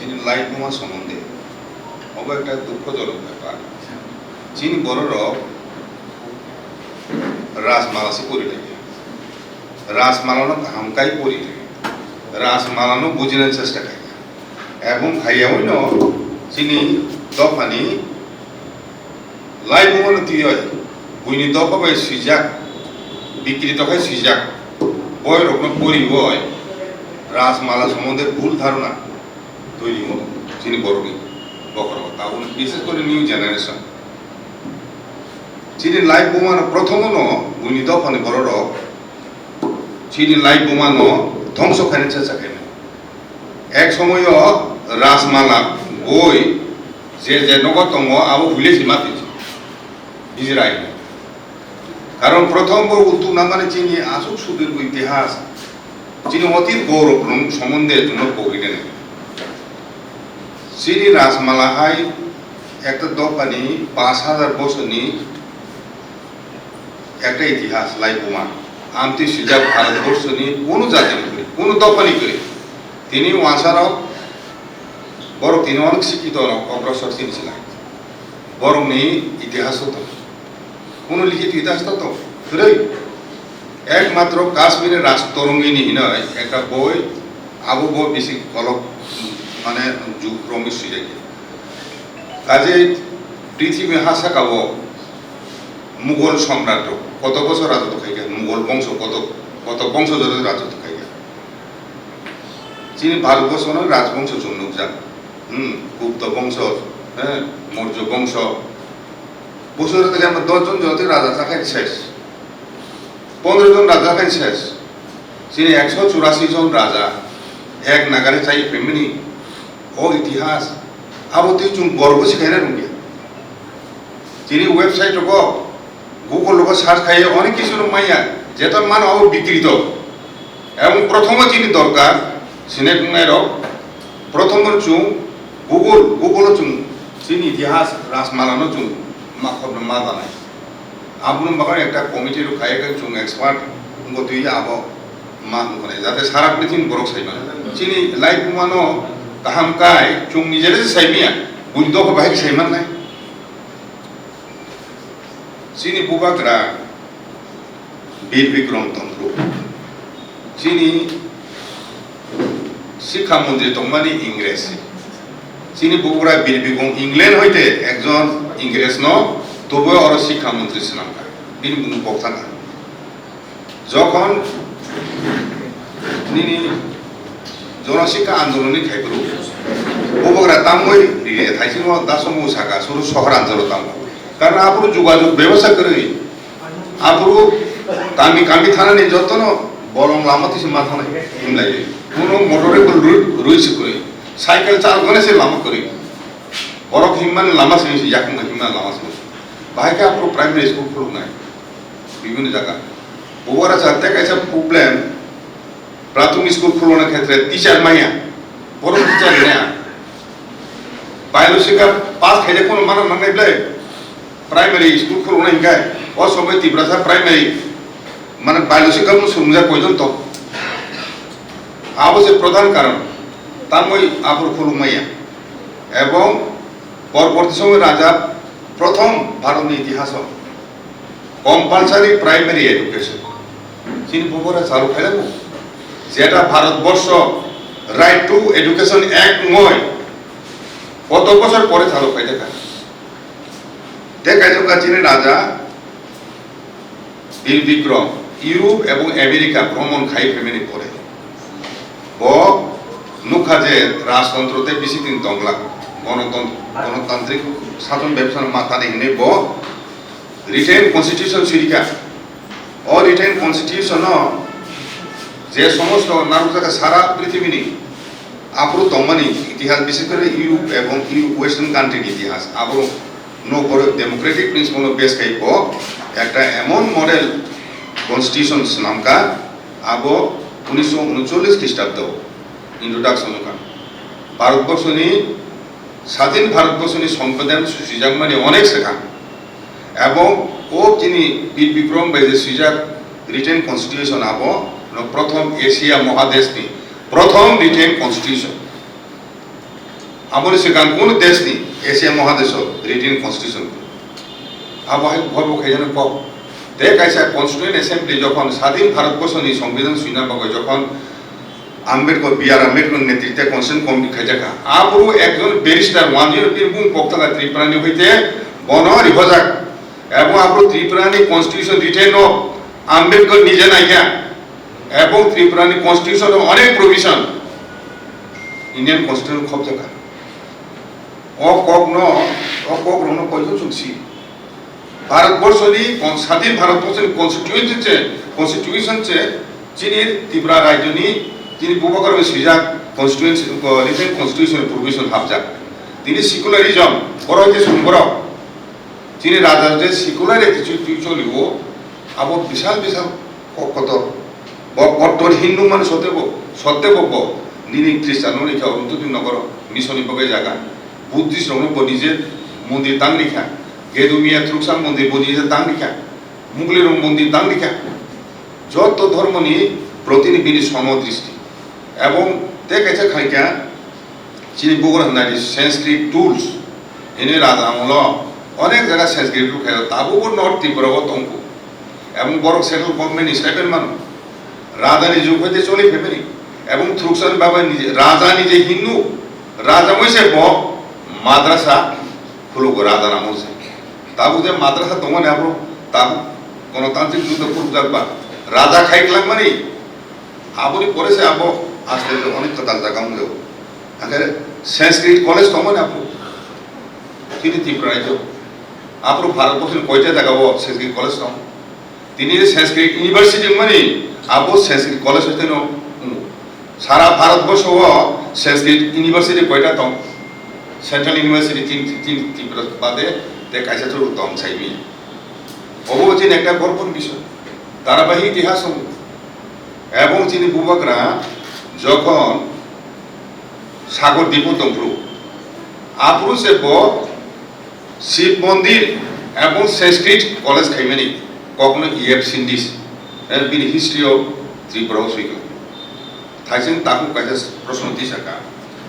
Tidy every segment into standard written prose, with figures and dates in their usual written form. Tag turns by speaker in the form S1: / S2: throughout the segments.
S1: যিনি লাইট বোমা সম্বন্ধে অব একটা দুঃখজনক ব্যাপার যিনি বড়র রাজমালাসি করি লাগে রাজমালানো হামকাই করি লাগে রাজমালানো বুঝিনোর চেষ্টা খাই এবং খাইয়াওইন যিনি দফানি লাইট বোমানো তুই হয় বুইনি দফা বাই সুইজাক বিকৃত হয় সুইজাক বয় রকম পরি হয় রাজমালা সম্বন্ধে ভুল ধারণা তৈরি হল যিনি বড়বি বকর তা বিশেষ করে নিউ জেনারেশন যিনি লাইট বোমানো প্রথমনো বুইনি দফানি বড়র যিনি লাইট বোমানো ধ্বংস খাইনে চেষ্টা খাইনে এক সময় রাজমালা বই যে যে নগর দङ আবো ভুলেছি মাতিছি ইজরাইল কারণ প্রথম বড় উত্তর না মানে যিনি আসুক সুদীর্ঘ ইতিহাস যিনি অতি গৌরব সম্বন্ধে জন্য কহিলেন যিনি রাজমালাহাই একটা দফানি ৫,০০০ বছরনি একটা ইতিহাস লাইট বোমা আমতি সুজা ভারতবর্ষনি কোনো জাতি করে কোনো দফানি করে তিনি ওয়াসারক বড় তিনি অনেক শিক্ষিত অগ্রসর ছিলেন বরং নেই ইতিহাস হতো কোনো লিখিত ইতিহাস তো ফিরেই একমাত্র কাশ্মীরের রাজতরঙ্গিনী নয় একটা বই আবু বই বেশি কলক মানে যুগ ক্রমে সুযোগ কাজে পৃথিবী হাসা কাব মুঘল সম্রাট কত বছর রাজত্ব খাইগে মুঘল বংশ কত বংশ ধরে রাজত্ব খাইগে যিনি ভারতবর্ষ নয় রাজবংশ চুন্নুক যান গুপ্ত বংশ হ্যাঁ মৌর্য বংশ বছর থেকে আমরা 10 জন যত রাজা থাকেন শেষ 15 জন রাজা থাকেন শেষ যিনি 184 জন রাজা এক নাগারে চাই ফেমিনি ও ইতিহাস আবতি চুন গর্ব শিখাই না রুঙ্গিয়া যিনি ওয়েবসাইট গুগল সার্চ খাইয়ে অনেক কিছু মাইয়া যেটা মান অব বিকৃত এবং প্রথম যিনি দরকার সিনে কুমার প্রথম চুং গুগল চুং যিনি ইতিহাস রাজমালানো চুং মা জানাই আপনার বাগান একটা কমিটির খাইয়ে চুং এক্সপার্ট গতি আব মা মানে যাতে সারা পৃথিবী বরক সাইবা যিনি লাইট বোমানো কাহামকাই চুং নিজের সাইমিয়া বুদ্ধ বাহিক সাইমান নাই যিনি বুবাগ্রা বীর বিক্রম তন্ত্র যিনি শিক্ষামন্ত্রী তোমানি ইংরেজ যিনি বুবরা বীর বিক্রম ইংল্যান্ড হইতে একজন ইংরেজ ন তবুও আরো শিক্ষামন্ত্রী ছিলাম বীর বক্তা যখন তিনি জনশিক্ষা আন্দোলনে খাইবরু বুবরা তামই থাইছিল দাসম সাকা শুরু শহরাঞ্চল তাম কারণ আপনি যোগাযোগ ব্যবস্থা করে আপনি কামি থানানি যতন বলং লামাতিস মাথানে হিমলাই কোনো মোটরে রয়েছে করে সাইকেল চালগনে সে লামা করে বরফ হিমানে লামা সেছি ইয়াকুম হিমা লামা সেছি বাহিকে আপনি প্রাইমারি স্কুল খুলুক নাই বিভিন্ন জায়গা ওরা চাতে কাছে প্রবলেম প্রাথমিক স্কুল খুলনের ক্ষেত্রে টিচার মাইয়া বড় টিচার না বায়োলজিকা পাস খাইলে কোনো মানা নাই বলে প্রাইমারি স্কুল খুলনা হিংগায় ও সময় তীব্রতা প্রাইমারি মানে বায়োলজিকা সমুজা কয়জন তো আবশ্যক প্রধান কারণ তামই আপর খুলুমাইয়া এবং পরবর্তী সময় রাজা প্রথম ভারতের ইতিহাস কম্পালসারি প্রাইমারি এডুকেশন যিনি বুবরা চালু খাইলাম যেটা Bharatvarsha right two education act নয় কত বছর পরে চালু খাই দেখা যিনি রাজা বীর বিক্রম ইউরোপ এবং আমেরিকা ভ্রমণ খাই ফেমিনি করে নুখা যে রাজতন্ত্রতে বেশি দিন দংলা গণতান্ত্রিক শাসন ব্যবসার মাথা নেই রিটেন কনস্টিটিউশন সিরিকা ও রিটেন কনস্টিটিউশন যে সমস্ত নাগরিক সারা পৃথিবী নেই আপনি তমানি ইতিহাস বিশেষ করে ইউরোপ এবং ওয়েস্টার্ন কান্ট্রির ইতিহাস আপনি নো ডেমোক্রেটিক প্রিন্সিপাল বেস খাইব একটা এমন মডেল কনস্টিটিউশন নামকা আবো 1939 খ্রিস্টাব্দ ইন্ট্রোডাকশন ভারতবর্ষনি স্বাধীন ভারতবর্ষনি সংবিধান সুজাক মানে অনেক শেখা এবং ও যিনি বীর বিক্রম বাইজে সুজাক রিটেন কনস্টিটিউশন আবো প্রথম এশিয়া মহাদেশনি প্রথম রিটেন কনস্টিটিউশন আমনি সিগান কোন দেশ নি এশিয়া মহাদেশ রিটেন কনস্টিটিউশন আবহাই ভরব খাইজানো ক তে কাইসা কনস্টিটিউয়েন্ট অ্যাসেম্বলি যখন স্বাধীন ভারতবর্ষনি সংবিধান সুইনা বাগৈ যখন আম্বেদকর বিআর আম্বেদকর নেতৃত্বে কনস্টিটিউশন কমিটি খাইজাকা আবরু একজন ব্যারিস্টার ওয়ানজির বীরভূম পক্তাকা ত্রিপুরানি হইতে বন রিভজাক এবং আবরু ত্রিপুরানি কনস্টিটিউশন রিটেন অফ আম্বেদকর নিজে নাইয়া এবং ত্রিপুরানি কনস্টিটিউশন অনেক প্রভিশন ইন্ডিয়ান কনস্টিটিউশন খব জাকা ও কক রন কয়জন সুখসি ভারতবর্ষনি স্বাধীন ভারতবর্ষের কনস্টিটিউশন চে যিনি ত্রিপুরা রাজ্যনি যিনি বুবাকর সিজাক কনস্টিটিউশন রিটেন কনস্টিটিউশন প্রভিশন হাবজাক তিনি সেকুলারিজম বড় যে সুন্দর যিনি রাজা যে সেকুলার চলিব আবো বিশাল বিশাল কত বর্তমান হিন্দু মানে সত্যব নিনি খ্রিস্টান নিখা অরুণতুতি নগর মিশনি বগে জায়গা বুদ্ধিস্ট নিজে মন্দির দাং লিখা গেদুমিয়া থ্রুকসাং মন্দির নিজে দাং লিখা মুগলির মন্দির দাং লিখা যত ধর্মনি প্রতিনিধিনি সমদৃষ্টি এবং দেখাইছে খাইকা চিনি বগুড়া হন্নানি সংস্কৃত টুলস এনে রাজা আমল অনেক জায়গা সংস্কৃত টুল খাই তাবো নর্থ ত্রিপুরাও তঙ্কু এবং বড় সেটেল গভর্নমেন্ট হিসাবে মানুষ রাজানি যুগ হইতে চলে ফেবেনি এবং থ্রুকসান বাবা নিজে রাজা নিজে হিন্দু রাজা মইছে মাদ্রাসা খুলুক রাজা নামছে তাবু যে মাদ্রাসা তোমার আবো তাবু গণতান্ত্রিক যুদ্ধ খুব যাকবা রাজা খাইকলাম মানে আবরি পরেছে আবো আসতে অনেক কথা জায়গা মূল্য আগে সংস্কৃত কলেজ তোমার আপু তিনি ত্রিপুরা রাজ্য আপনি ভারতবর্ষের কয়টা জায়গাবো সংস্কৃত কলেজ নাম তিনি সংস্কৃত ইউনিভার্সিটি মানে আবো সংস্কৃত কলেজ হইতে সারা ভারতবর্ষ সংস্কৃত ইউনিভার্সিটি কয়টা দম সেন্ট্রাল ইউনিভার্সিটি তিন ত্রিপুরা বাদে কাইসা চল দম চাইবি অবচিন একটা গর্বর বিষয় ধারাবাহিক ইতিহাস এবং যিনি বুবাকরা যখন সাগর দ্বীপ দমপ্রু আপরু সে শিব মন্দির এবং সংস্কৃত কলেজ খাইমেনি কখনো ইএফ সিন্ডিস বিন হিস্ট্রি অফ ত্রিপুরা সুইক থাইছেন তাকু কাছে প্রশ্ন দিশাকা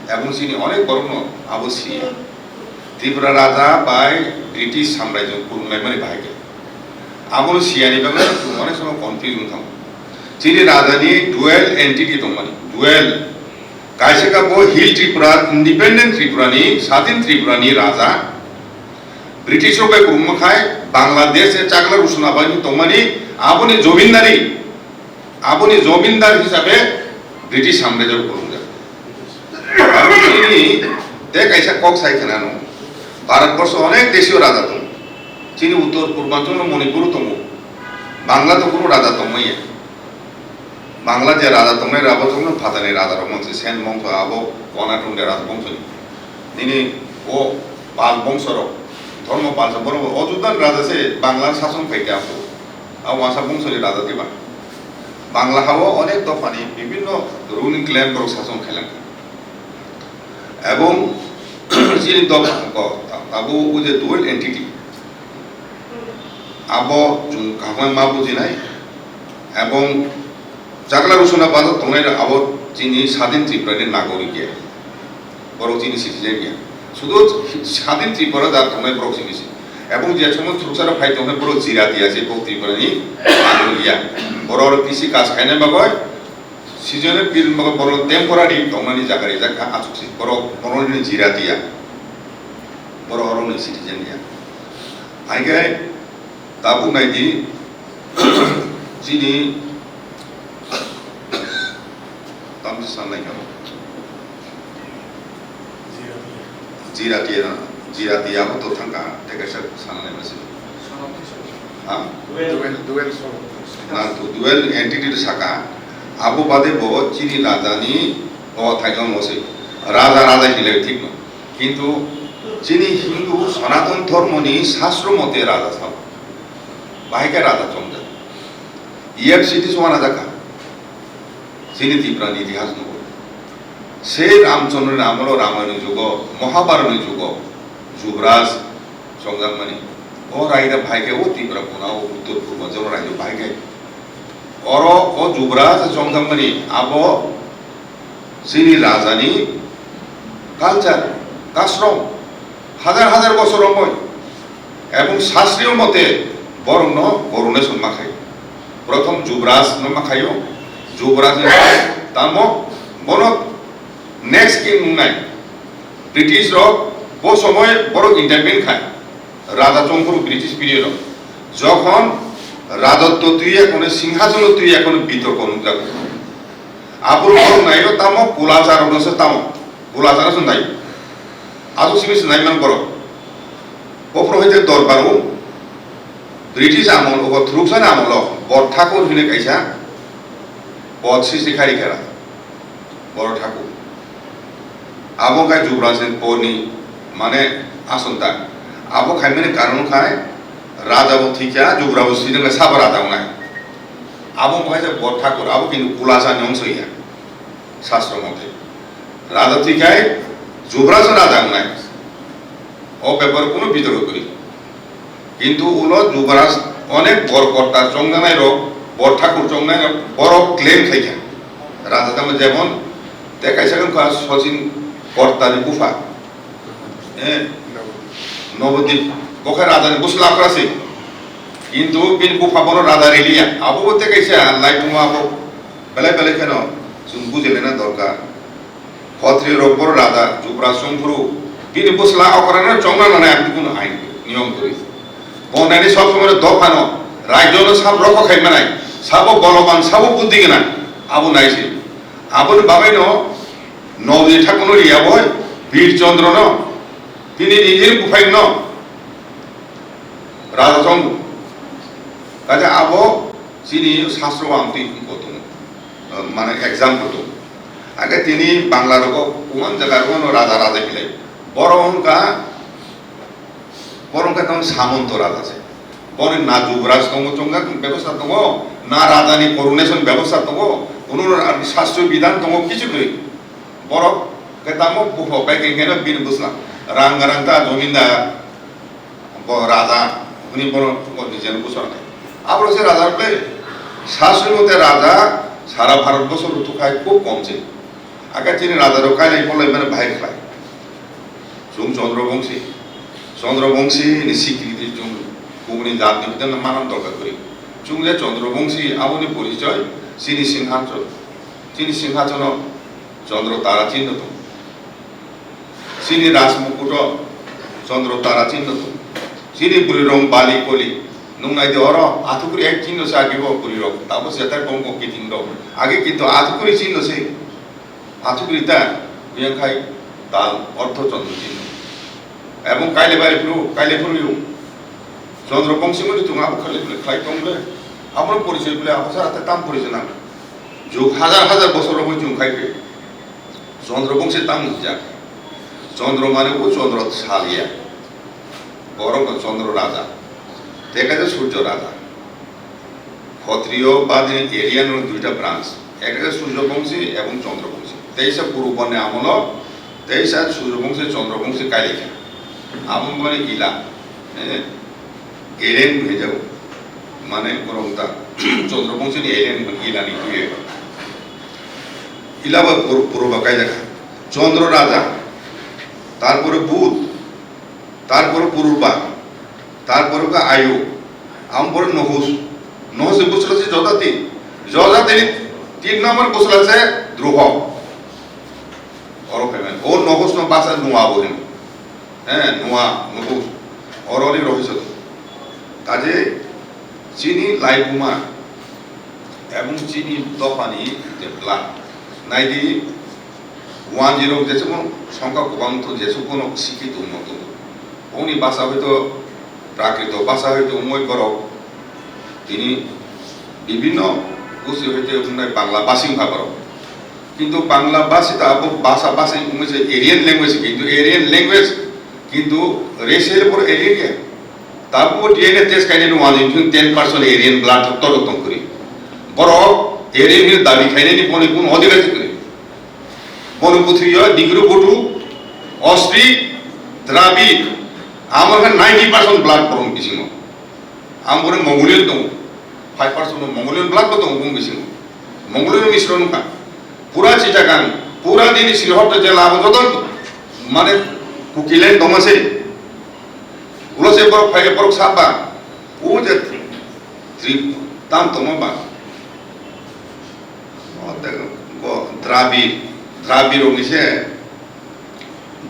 S1: এবং তিনি অনেক বড় আবশ্যিয়া ত্রিপুরা রাজা বাই ব্রিটিশ সাম্রাজ্য কুরুমলাই মানে ভাইকে আমল সিয়ানি বাংলা অনেক সময় কনফিউজন থাম তিনি রাজানি ডুয়েল এন্টিটি দমানি ডুয়েল কাইসেকা হিল ত্রিপুরা ইন্ডিপেন্ডেন্ট ত্রিপুরানি স্বাধীন ত্রিপুরানি রাজা ব্রিটিশ রূপে কুরুম খায় বাংলাদেশে চাকলা রুসুনা বাহিনী দমানি আপনি জমিনদার হিসাবে ব্রিটিশ সাম্রাজ্য করুন তিনি দেখ আইসা কক সাইখানো ভারতবর্ষ অনেক দেশীয় রাজা তম চিনি উত্তর পূর্বাঞ্চল মণিপুর তম বাংলা তো কোনো রাজা তমই বাংলা যে রাজা তমের আবো তম ফাতানি রাজার বংশ সেন বংশ আবো কনাটুন্ডের রাজবংশ তিনি ও পাল বংশর ধর্ম পালস বড় অযোধ্যার রাজা সে বাংলার শাসন খাইতে আসো আর ওয়াসা বংশনি রাজা দিবা বাংলা হাওয়া অনেক দফানি বিভিন্ন রুলিং ক্ল্যান বড় শাসন খেলেন এবং যিনি দফা আবো ও যে ডুয়েল এন্টিটি আবো কামাই মা বুঝি নাই এবং চাকলা রুসুনা বাদ তোমার আবো যিনি স্বাধীন ত্রিপুরার নাগরিক বড় যিনি সিটিজেন শুধু স্বাধীন ত্রিপুরা যার তোমার বড় চিনিছি এবং যে সময় থ্রুকসারা ফাই তোমার বড় জিরাতি আছে ত্রিপুরানি নাগরিক বড় কৃষি কাজ খাই না বাবা সিজনের বড় টেম্পোরারি তোমানি জায়গায় জায়গা আসুছি বড় বড় জিরাতিয়া বড় অরণ্য সিটিজেন আইগে তা বুনাইদি যিনি তামসি সানলাই কেন জিরাতিয়া তো থাকা টেকাইসা সানলাই মাসি ডুয়েল এন্টিটির শাখা আবু বাদে চিনি রাজানি থাইজন বসে রাজা হিলে ঠিক নয় কিন্তু যিনি হিন্দু সনাতন ধর্মনি শাস্ত্র মতে রাজা সাব বাহিকে রাজা চন্দ্র ইয়ের সিটি সমান রাজা যিনি ত্রিপুরার ইতিহাস নব সে রামচন্দ্রের আমল রামায়ণ যুগ মহাভারত যুগ যুবরাজ সংগ্রামী ও রাইদা ভাইকে ও ত্রিপুরা কোনা ও উত্তর পূর্বাঞ্চল রাজ্য ভাইকে और ओ जुबराज जोंगमनी अब श्री राजानी कल्चर আশ্রম হাজার হাজার বছর সময় এবং শাস্ত্রীয় মতে বরং বরুণে সন্মা খাই প্রথম যুবরাজ নমা খাইও যুবরাজ তাম বন নেক্সট কিং নাই ব্রিটিশ রক ও সময় বড় ইন্টারভিন খায় রাজা চম্পুর ব্রিটিশ পিরিয়ড যখন রাজত্ব তুই এখন সিংহাসন তুই এখন বিতর্ক অনুযাগ আবুল বরং নাইও তাম কুলাচার তাম কুলাচার নাই আজও সিমিস নাইমান বড় অপ্রহিত দরবারও ব্রিটিশ আমল ও থ্রুকসান আমল বড় ঠাকুর হিনে কাইসা পদ সৃষ্টিকারী খেলা বড় ঠাকুর আবো খাই যুবরাজের পনি মানে আসন্তা আবো খাই মানে কারণ খায় রাজাবো থিকা যুবরাজ সিজনে সাব রাজাও নাই আবো খাই যে বড় ঠাকুর আবো কিন্তু কুলাসা নিয়ম সইয়া শাস্ত্র মতে রাজা থিকায় যুবরাজ রাজাও নাই ও ব্যাপারে কোনো বিতর্ক করি কিন্তু উলো যুবরাজ অনেক বড় কর্তা চঙ্গানাই রোগ বড় ঠাকুর চঙ্গাই বড় ক্লেম খাইছেন রাজা তেমন যেমন দেখাইছিলেন সচিন কর্তানি গুফা নবদ্বীপ বখায় রাজানি বসলা করাছে কিন্তু বিন গুফা বড় রাজা রেলিয়া আবু বলতে গেছে লাই তুমি আবু বেলায় বেলায় কেন বুঝলে না দরকার ক্ষত্রিয় রোগ বড় রাজা যুবরাজ শঙ্করু বিন বসলা অকরানো চঙ্গা মানে আপনি কোনো আইন নিয়ম করি বনানি সবসময় দফানো রাজ্য সাব রক খাইবে নাই সাব বলবান সাব বুদ্ধি না আবু নাইছে আবুর বাবাই নবী ঠাকুর রিয়া বয় বীরচন্দ্র তিনি নিজের গুফাই রাজা চন্দ্র কাজে আবো যিনি শাস্ত্র আমতি কত মানে এক্সাম করতো আগে তিনি বাংলার কোন জায়গার কোন রাজা রাজা গেলে বরংকা তখন সামন্ত রাজা আছে বরং না যুবরাজ দङ চঙ্গা ব্যবস্থা দङ না রাজানি করুণেশন ব্যবস্থা দङ কোনো শাস্ত্রীয় বিধান দङ কিছু নেই বরং কেতাম বুফ বাইকেন বিন বুঝলাম রাঙ্গারাঙ্গা জমিদার রাজা উনি বড় নিজের বুঝার নাই আবার সে রাজার প্লে শাস্ত্রীয় মতে রাজা সারা ভারতবর্ষ ঋতু খায় খুব কমছে আগে তিনি রাজারও খায় নাই বলে মানে ভাই খায় চুং চন্দ্রবংশী স্বীকৃতি চুং গুমনি জাত নিবেদন মানান দরকার করি চুং যে চন্দ্রবংশী আমনি পরিচয় চিনি সিংহাসন চন্দ্র তারা চিহ্ন তো চিনি রাজমুকুট চন্দ্র তারা চিহ্ন তো চিনি বুড়ি রং বালি কলি নুনাই দেওয়ার আথুকুরি এক চিহ্ন সে আগে বুড়ি রং তারপর সে তার কম কি চিহ্ন আগে কিন্তু আথুকুরি চিহ্ন সে আথুকুরি তা খাই তাল অর্থ চন্দ্র চিহ্ন এবং কাইলে ফুরিও চন্দ্রবংশী মানে তুমি আবু খালি বলে খাই কমলে আমার পরিচয় বলে আবু সারাতে তাম পরিচয় না যুগ হাজার হাজার বছর ওই জুম খাইবে চন্দ্রবংশীর তাম যা চন্দ্র মানে ও চন্দ্র সালিয়া বরং চন্দ্র রাজা দেখা যায় সূর্য রাজা ক্ষত্রিয় বা এরিয়ান দুইটা ব্রাঞ্চ একটা সূর্যবংশী এবং চন্দ্রবংশী তেইশা পূর্ববর্ণে আমল তেইশা সূর্যবংশী চন্দ্রবংশী কালিকা আমন মানে ইলা এলেন হয়ে যাও মানে বরং তা চন্দ্রবংশী এলেন ইলানি তুই ইলা বা পূর্ব কায়দা চন্দ্র রাজা তারপরে বুধ তারপরে পূর্বা তারপরে আয়ু আমপরে নহসে বসল আছে যজাতি 3 নম্বর বসল আছে ধ্রুব অরফেমেন ও নহস ন বাসা নোয়া বহেন নোয়া নহস অরলি রহিত কাজে চিনি লাইপুমা এবং চিনি দফানি যে ব্লাড নাইদি 10 যেসব সংখ্যা গোবান্ত যেসব কোনো শিক্ষিত উন্নত উনি ভাষা হয়তো প্রাকৃত ভাষা হয়তো উময় করক তিনি বিভিন্ন গোষ্ঠী হইতে বাংলা ভাষী ভাবর কিন্তু বাংলা ভাষী তা ভাষা ভাষী উমেছে এরিয়ান ল্যাঙ্গুয়েজ কিন্তু এরিয়ান ল্যাঙ্গুয়েজ কিন্তু রেসের উপর এরিয়া তারপর ডিএনএ টেস্ট খাইনে 10% এরিয়ান ব্লাড তরতম করি বড় এরিয়ান দাবি খাইনে নি বনে কোন অধিকার করে বনপুত্রীয় ডিগ্রু বটু অস্ট্রি দ্রাবিড় আমার 90% ব্লাড পরম বেশি আমার মঙ্গোলিয়ান দङ 5% মঙ্গোলিয়ান ব্লাড দङ কম বেশি মঙ্গোলিয়ান মিশ্রণ পুরা চিটাগাং পুরা দিন শ্রীহট্ট জেলা যত মানে kukilen tomase ulose borok phai borok sapa o je tri tam tomaba o de go Dravido ngise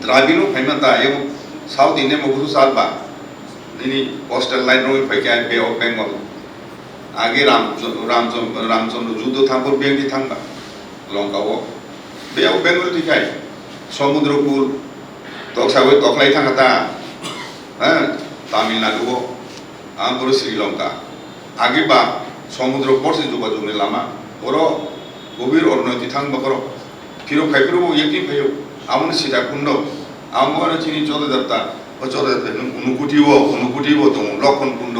S1: Dravido phai mata yo South India mogusu salba ini coastal line ro phai kai Bay of Bengal age Ramchandra যুদ্ধ থাঙ্গর বেঙ্গি থাঙ্গা লঙ্কাও Bay of Bengal দিখাই সমুদ্রকূল তকসাগর তকলাই থাঙ্গাতা হ্যাঁ তামিলনাড়ু আমপুর শ্রীলঙ্কা আগে বা সমুদ্র পড়ছে যোগাযোগের লামা ওরা গভীর অর্থনৈতিক থাঙ্গা করো ফিরো খাইফিরো একটি ফাইও আমন সিটা কুণ্ড আমার চিনি চলে যাত্রা ও চলে যাতে অনুকুটিব দম লক্ষণ কুণ্ড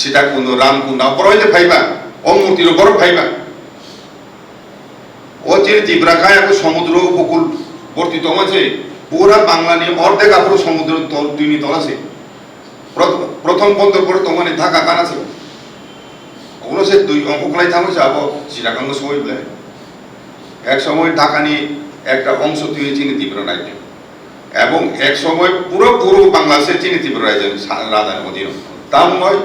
S1: সীতা কুণ্ড রাম কুণ্ড বড় ফাইবা ও মূর্তির বড় ফাইবা ও চিনি ত্রিপুরাখায় এখন সমুদ্র উপকূল বর্তিত আছে পুরা বাংলা নিয়ে অর্ধেক আপুর সমুদ্র দুই তল আছে প্রথম বন্দর পরে তোমার ঢাকা কান আছে ওগুলো সে দুই অঙ্কলাই থামছে আবো চিরাকাঙ্গ সময় বলে এক সময় ঢাকা নিয়ে একটা অংশ তুই চিনি ত্রিপুরা রাজ্য এবং এক সময় পুরো পূর্ব বাংলাদেশের চিনি ত্রিপুরা রাজ্য রাজার অধীন তা নয়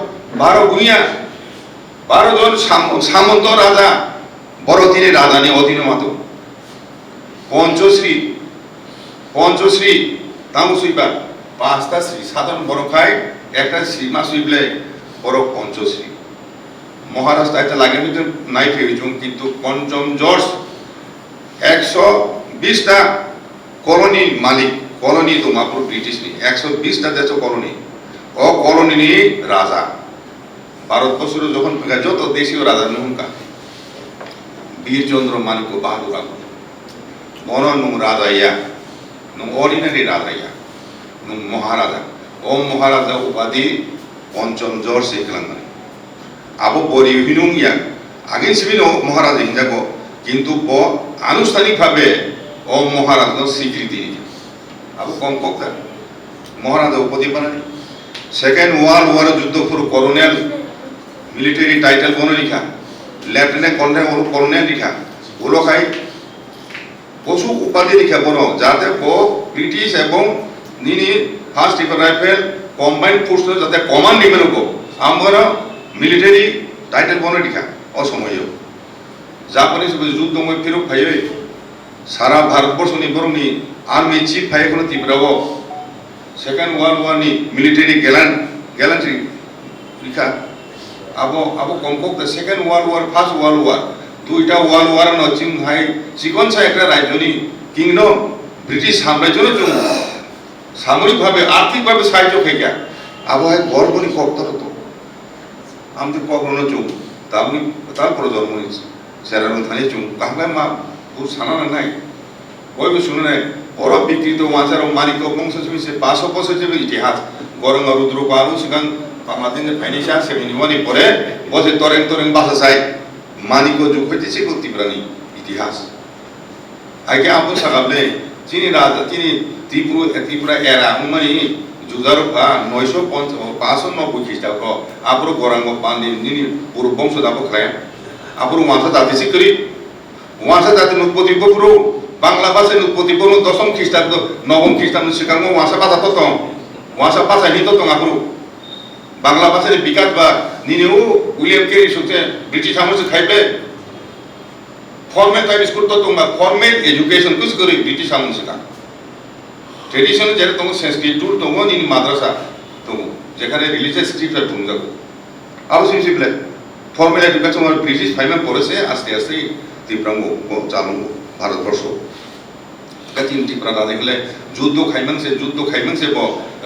S1: 12 জন সামন্ত রাজা বড় তিনি রাজধানী অধীন মাতো পঞ্চশ্রী তামু সুইবা 5টা শ্রী সাধারণ বড় খায় একটা শ্রী মা সুইবলে বড় পঞ্চশ্রী মহারাষ্ট্র একটা লাগে নাই ফেরিছুম কিন্তু পঞ্চম জর্জ 120টা কলোনি মালিক কলোনি তো মাপুর ব্রিটিশ নি 120টা দেশ কলোনি ও কলোনি নি রাজা ভারতবর্ষের যখন যত দেশীয় রাজা নুনকা বীরচন্দ্র মানিক বাহাদুর মন নং রাজা ইয়া নং অর্ডিনারি রাজা ইয়া নং মহারাজা ও মহারাজা উপাধি পঞ্চম জর্জ এখানে আবো বরি হিনুং ইয়া আগে সিবিন মহারাজা হিনজাগো কিন্তু আনুষ্ঠানিকভাবে ও মহারাজা স্বীকৃতি আবো কম কক মহারাজা উপাধি বানানি সেকেন্ড ওয়ার্ল্ড ওয়ার যুদ্ধ পুরো কলোনিয়াল মিলিটারি টাইটেল বনে লিখা লেফটেন্যান্ট কলোনিয়াল লিখা ওগুলো খাই পশু উপাধি লিখা বনো যাতে ব্রিটিশ এবং নিনি ফার্স্ট রাইফেল কম্বাইন্ড ফোর্স যাতে কমান্ড নিবেন আমরা মিলিটারি টাইটেল বনে লিখা অসময় জাপানিজ যুদ্ধ মই ফেরত ফাইয়ে সারা ভারতবর্ষনি বরংনি আর্মি চিফ ফাই কোনো ত্রিপুরাও সেকেন্ড ওয়ার্ল্ড ওয়ার নি মিলিটারি গ্যালান্ট্রি লিখা আবো কমকক second world war first world war দুইটা ওয়ার্ল্ড ওয়ার ন চিং হাই চিকনসা একটা রাজ্যনি কিংডম ব্রিটিশ সাম্রাজ্যর জন্য সামরিকভাবে আর্থিকভাবে সাহায্য খাইয়া আবহাওয়ায় গর্বনি কক্তর তো আমি কখনো চুম তা আমি তারপরে জন্ম নিয়েছি সেরানো থানে চুম কাহলে মা খুব সানা নাই বইবে শুনে নাই বড় বিকৃত মাছের মানিক বংশ 500 বছর যে ইতিহাস গরং রুদ্র পারু সিগাং আমাদের ফাইনান্সিয়াল 71 পরে বসে তরেং বাসা চাই মানিক যুগ হইতেছে ত্রিপুরানি ইতিহাস আগে আপন সাগাবলে চিনি রাজা চিনি ত্রিপুরা এরা মানে যুগার 590 খ্রিস্টাব্দ আপর গরাঙ্গ পান্ডি নিনি পুরো বংশ দাবো খায় আপর ওয়াসা জাতিসি করি ওয়াসা জাতি উৎপত্তি পুরো বাংলা ভাষার উৎপত্তি পুরো 10ম খ্রিস্টাব্দ 9ম খ্রিস্টাব্দ সিকাঙ্গ ওয়াসা ভাষা তো ওয়াসা ভাষা নি তো আপর বাংলা ভাষার বিকাশ বা নিনিও উইলিয়াম কেরি সুতে ব্রিটিশ সাম্রাজ্য খাইবে ফর্মেল টাইপ স্কুল তো তোমরা ফর্মেল এডুকেশন কুছ করি ব্রিটিশ সাম্রাজ্য কা ট্রেডিশন যেটা তোমার সংস্কৃত টুল তোমার নিনি মাদ্রাসা তো যেখানে রিলিজিয়াস স্ক্রিপ্ট তুমি যাবো আবশ্যক সিবলে ফর্মেল এডুকেশন আর ব্রিটিশ ফাইমে পড়েছে আস্তে আস্তে ত্রিপুরাঙ্গ চালু ভারতবর্ষ কাচিন ত্রিপুরা দেখলে যুদ্ধ খাইমান সে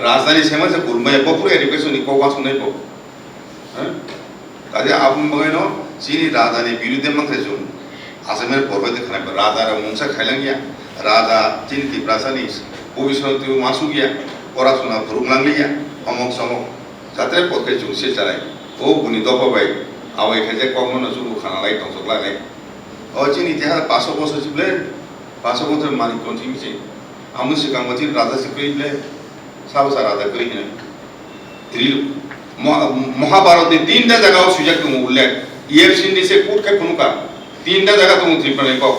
S1: রাজধানী সেমা সে কুরমায় পুরো এডুকেশন ইকো ওয়াস নাই হ্যাঁ কাজে আপন বগেন চিনি রাজধানী বিরুদ্ধে মাংসে জুন আসামের পর্বতে খানা রাজার মংসা খাইলাং গিয়া রাজা চিনি ত্রিপুরাসানি ভবিষ্যৎ মাসু গিয়া পড়াশোনা ভুরুংলাংলিয়া অমক সমক যাতে পক্ষে চুংসে চালাই ও বুনি দফাবাই আওয়াই খাইছে কখনো শুরু খানালাই টংসকলাই ও চিনি ইতিহাস 500 বছর ছিবলে 500 বছর মানিক কন্টিনিউছে আমি সিকাঙ্গতি রাজা সিকইলে সাবসা রাজা করিনে মহাভারতে 3টা জায়গা সুযোগ তুমি উল্লেখ ইয়ের সিন্ধি সে কোট কে কোনকা 3টা জায়গা তুমি ত্রিপুরা কক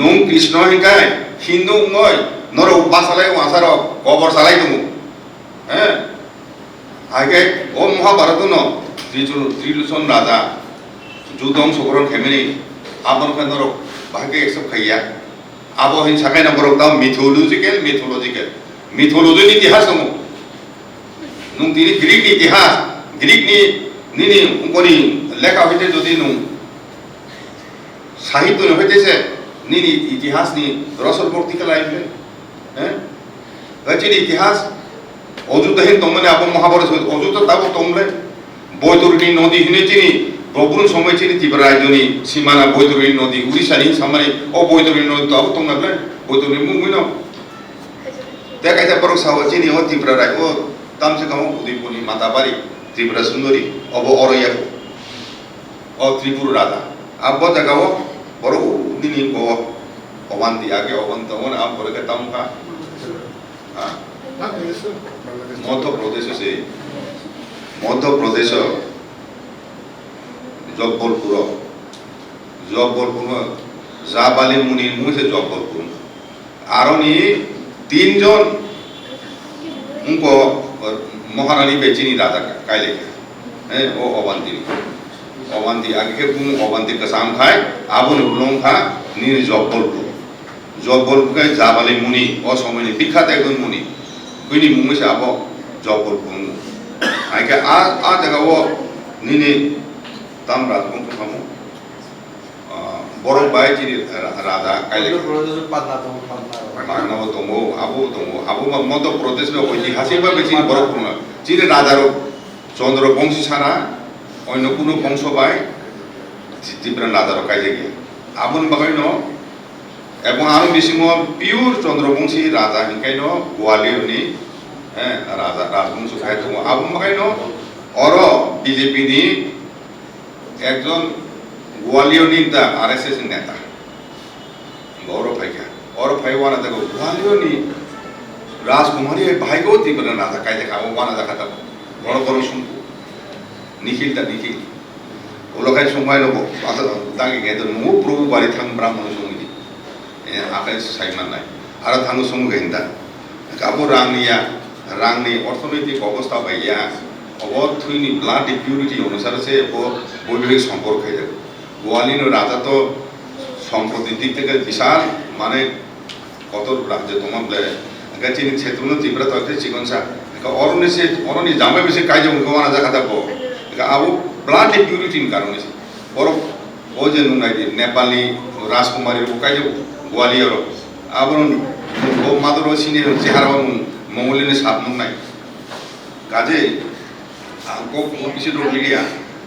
S1: নং কৃষ্ণ হিকায় হিন্দু নয় নর বাসালাই ওয়াসার কবর সালাই দমু হ্যাঁ আগে ও মহাভারত ন ত্রিলোচন রাজা যুদ্ধ অংশগ্রহণ খেমেনি আবন নর ভাগে এসব খাইয়া আবো হিন সাকাই না বরক দাও মিথোলজিক্যাল মিথোলজির ইতিহাস দমু নুং তিনি গ্রিক ইতিহাস গ্রিক ni ungkoni লেখা হইতে যদি নুং সাহিত্য হইতেছে ni ইতিহাস ni রসল ভক্তি খেলাইবে হ্যাঁ গচিনি ইতিহাস অযুত হিন তোমনে আবো মহাভারত অযুত তাবো তোমলে বৈতরণী নদী হিনে চিনি প্রভুর সময় চিনি ত্রিপুরা রাজ্যনি সীমানা বৈতরণী নদী উড়িষ্যানি সামনে ও বৈতরণী নদী তো আবো তোমলে বৈতরণী মুমিন দেখাইতে পর সাও চিনি ও ত্রিপুরা রাজ্য ও তামসে কাম উদয়পুরি মাতাবাড়ি ত্রিপুরা সুন্দরী অব অরয়া ও ত্রিপুর রাধা আব্ব জাগাও বড় দিনী ও অবান্তি আগে অবন্ত মন আব বড় কে তামকা মধ্যপ্রদেশ জব্বলপুর জাবালি মুনির মুছে জব্বলপুর আরনি তিনজন উनको মহারানী বেচিনি রাজা কাইলে হ্যাঁ ও অবান্তি আগে বুং অবান্তি কাসাম খায় আবুন উলং খা নি জব্বলপুর জাবালি মুনি ও সময়নি বিখ্যাত একজন মুনি কইনি মুংসে আবো জব্বলপুর আগে আ জায়গা ও নিনি তাম রাজবংশ খামু বড় বাই চিনি রাজা কাইলে পাটনা দমো আবু মধ্যপ্রদেশ ঐতিহাসিক ভাবে চিনি বড় পুরনো চিনি রাজার চন্দ্রবংশী ছাড়া অন্য কোনো বংশ বাই ত্রিপুরা রাজার কাজে গিয়ে আবুন বাগাই ন এবং আরো বেশি পিওর চন্দ্রবংশী রাজা হিংকাই ন গোয়ালিয়রনি হ্যাঁ রাজা রাজবংশ খাই দম আবুন বাগাই ন অর বিজেপি নি একজন গোয়ালিয়রনি দা আরএসএস নেতা গৌরব ভাইকা और भाई वाना देखो वालियो नी राजकुमारी भाई को ত্রিপুরা রাজা কাই দেখা ও वाना দেখা তা বড় বড় শুনবো নিখিল ওলখাই সময় নব আতা দাগে গেদ মু প্রভু বাড়ি থাং ব্রাহ্মণ সঙ্গী আকাই সাইমান নাই আর থাঙ্গ সঙ্গ গেন্দা কাবো রাংনি অর্থনৈতিক অবস্থা পাইয়া অবথুইনি ব্লাড পিউরিটি অনুসারে সে বৈবাহিক সম্পর্ক হয়ে যাবে গোয়ালিনো রাজা তো সম্পত্তির দিক থেকে বিশাল মানে কত রাজ্য তোমার চিনি क्षेत्र ত্রিপুরা তথ্য চিকনসা অরণ্য জামাই বেশি কাজ গওয়ানা দেখা থাকবো আবু ব্লাড পিউরিটির কারণে বড় ও যে নুনাই নেপালি রাজকুমারী ও কাজ গোয়ালিয়র আবরণ ও মাদর সিনে চেহারা মঙ্গলিনে সাপ নাই কাজে আঙ্কো কিছু রোগলিয়া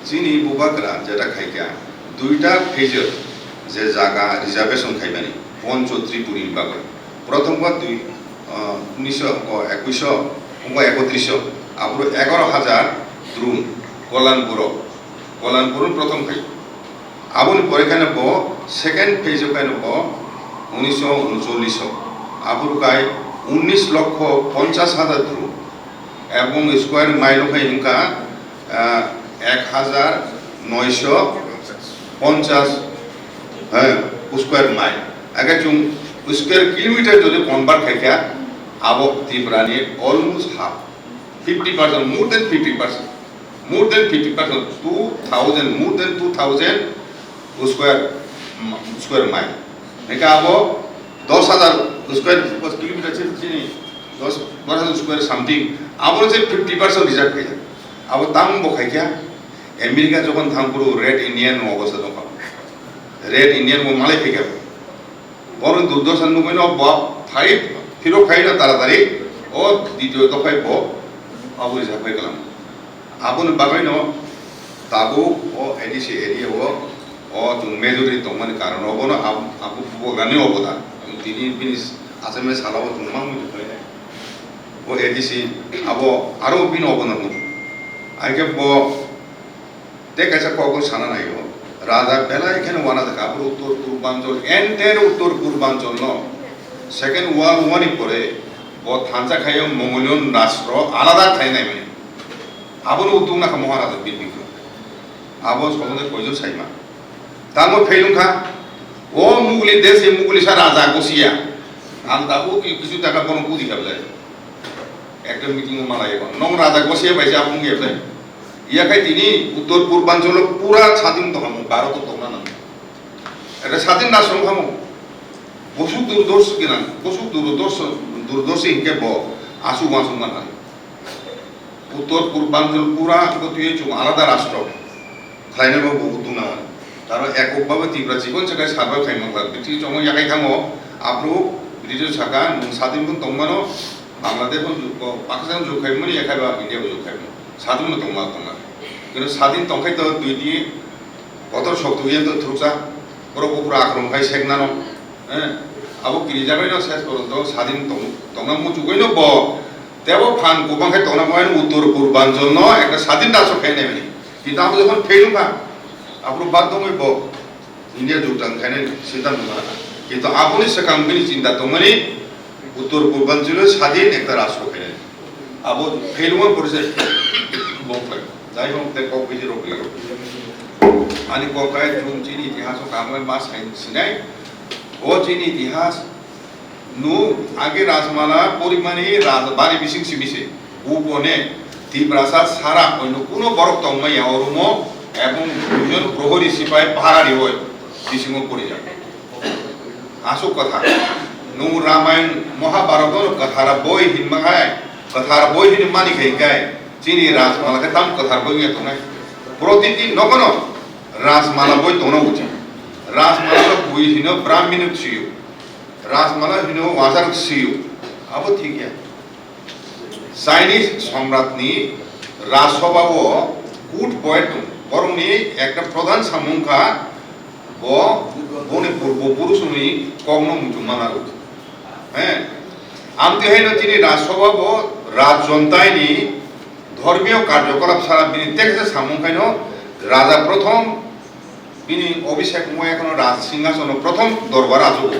S1: চিনি বুবাকরা যেটা খাইকা দুইটা ফেজর যে জায়গা রিজার্ভেশন খাইবানি পঞ্চ ত্রিপুরী বাগর প্রথম বার 1921 আবার 11,000 দ্রুম কল্যাণপুর প্রথম খাই আবুন পরে খাই নব সেকেন্ড ফেজ খাই নব 1939 আবুর গাই 19,50,000 দ্রুম এবং স্কোয়ার মাইল খাই ইনকা 1,950 হ্যাঁ স্কোয়ার মাইল আগে চুং স্কোয়ার কিলোমিটার যদি কনভার্ট খাইকা আবো ত্রিপুরানি almost half 50% more than 50% more than 2,000 more than 2,000 square mile এটা আবো 10,000 স্কোয়ার কিলোমিটার চিনি 10,000 স্কোয়ার সামথিং আবো যে 50% রিজার্ভ হয়ে যায় আবো তাম বখাইকা আমেরিকা যখন থামপুরো রেড ইন্ডিয়ান অবস্থা তখন রেড ইন্ডিয়ান মালে ফেকা বড় দুর্দশা নুকইন বাপ ফাইভ ফিরো খাইনা তাড়াতাড়ি ও দ্বিতীয় দফায় ব আবু ঝাপাই গেলাম আবুন বাগাই ন তাবু ও এডিসি এরিয়া ও মেজরিটি তোমার কারণ হবো না আবু গানে অবদান তিনি বিনিস আসামে সালাও তোমাম ও এডিসি আবো আরো বিন অবদান আগে ব দেখাইছে কখন সানা নাই রাজা বেলা এখানে ওয়ানা দেখা আবার উত্তর পূর্বাঞ্চল এন্টায়ার উত্তর পূর্বাঞ্চল ন সেকেন্ড ওয়ার পরে ও থানচা খাইও মঙ্গোলিয়ন রাষ্ট্র আলাদা খাই নাই মানে আবার উদ্যোগ না মহারাজা বিপিক আবার সদনে কয়জন সাইমা তার মধ্যে ফেলুন খা ও মুগলি দেশ মুগলি সা রাজা গসিয়া আন্তাবো কিছু টাকা কোনো কুদি খাবলে একটা মিটিং মালাই নং রাজা বসিয়ে পাইছে আপনি গেলে ইয়াখাই তিনি উত্তর পূর্বাঞ্চল পুরা স্বাধীন তখন ভারত তখন না এটা স্বাধীন রাষ্ট্র খামো বসু দুর্দর্শ কিনা বসু দুর্দর্শ হিংকে ব আসু মাসু মানা উত্তর পূর্বাঞ্চল পুরা গতি আলাদা রাষ্ট্র খাইনাবো বহুত না তারা এককভাবে তীব্র জীবন সাকায় সার্ভাইভ খাইমাংলা ব্রিটিশ সময় ইয়াখাই থামো আপনি ব্রিটিশ সাকা স্বাধীন তংমানো বাংলাদেশ পাকিস্তান যোগ খাইমনি এখাইবা ইন্ডিয়াও যোগ খাইমনি স্বাধীন তংমা তংমা কিন্তু স্বাধীন তংখাই তো দুই দিয়ে কত শক্ত হইয়া তো থ্রুসা বড় পুরা আক্রমণ খাই শেখনানো হ্যাঁ আবো কিনি যাবে না শেষ পর্যন্ত স্বাধীন তংনা মুচুকইনো ব তেও ফান গোবাংখাই তংনা ময় উত্তর পূর্বাঞ্চল ন একটা স্বাধীন রাষ্ট্র খাই নেবেনি কিন্তু আপনি যখন ফেলুকা আপনি বাধ্য হইব ইন্ডিয়া যোগদান খাই নাই সিদ্ধান্ত না কিন্তু আপনি সেখানে চিন্তা তংমানি উত্তর পূর্বাঞ্চলের স্বাধীন একটা রাষ্ট্র খাই নাই আবো ফেলুয়া পড়েছে বংখাই যাই হোক তে কক বিজি রোগ লাগো आणि कोकाय चीन इतिहास कामल मा सिनाय ओ चीन इतिहास नु आगे राजमाला परिमाणे राजबारी बिसिं सिमिसे उबने तीव्रासा सारा অন্য কোনো বরক তংমাই অরুমো এবং দুজন প্রহরী সিপাই পাহারারি হয় বিসিং পড়ে যায় আসো কথা नु रामायण महाभारत कथार बय हिनमाय कथार बय हिन मानि खाय चीनी राजमाला के ताम कथार बय तो নাই প্রতিদিন নগন राजमाला बय तोना उची राजमाला बुई हिनो ब्राह्मण छियो राजमाला हिनो वाजार छियो अब ठीक है चाइनिज सम्राटनी राजसभाव गुड पॉइंट बरंनि একটা প্রধান সামুংখা ব বনে পূর্বপুরুষনি কগ্ন মুজুমানা হ্যাঁ আমতে হইনো তিনি রাজসভাব রাজজনতাইনি ধর্মীয় কার্যকলাপ সারা বিনি দেখছে সামুংখাইনো রাজা প্রথম তিনি অভিষেক ময় এখন রাজ সিংহাসন প্রথম দরবার আসব